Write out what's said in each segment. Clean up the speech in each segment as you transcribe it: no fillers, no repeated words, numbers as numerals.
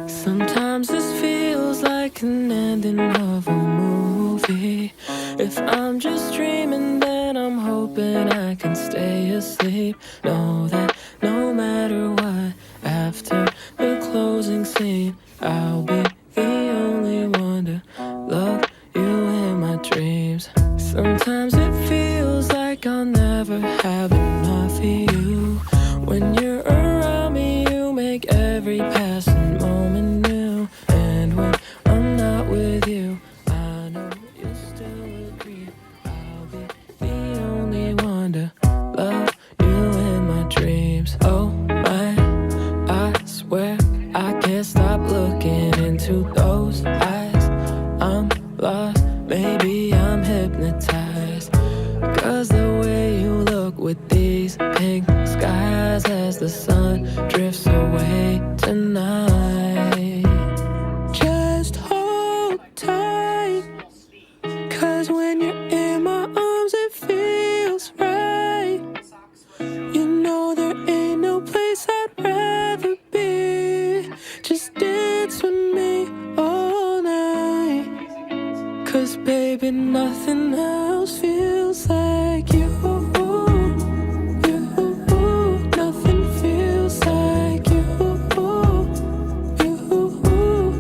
Sometimes this feels like an ending of a movie. If I'm just dreaming, then I'm hoping I can stay asleep. Know that no matter what, after the closing scene, I'll be the only one to love you in my dreams. Sometimes it feels like I'll never have enough of you. When you're around me, you make every passing moment new. And when I'm not with you, I know you'll still agree. I'll be the only one to love you in my dreams. Oh my, I swear I can't stop looking into those eyes. I'm lost, maybe I'm hypnotized. 'Cause the way you look with these pink skies as the sun drifts away tonight. Just hold tight, 'cause when you're in my arms it feels right. You know there ain't no place I'd rather be. Just dance with me all night, 'cause baby nothing else feels like you. Nothing feels like you.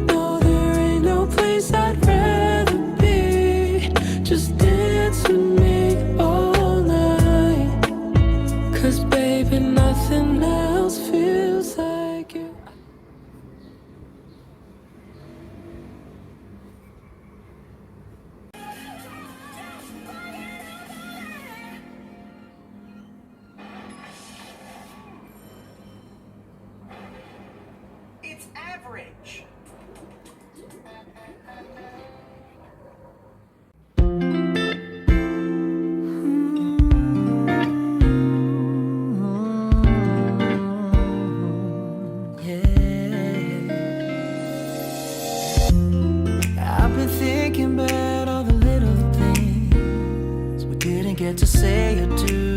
No, there ain't no place I'd rather be. Just dance with me all night, 'cause baby nothing else feels like you. It's average. I've been thinking about all the little things we didn't get to say or do.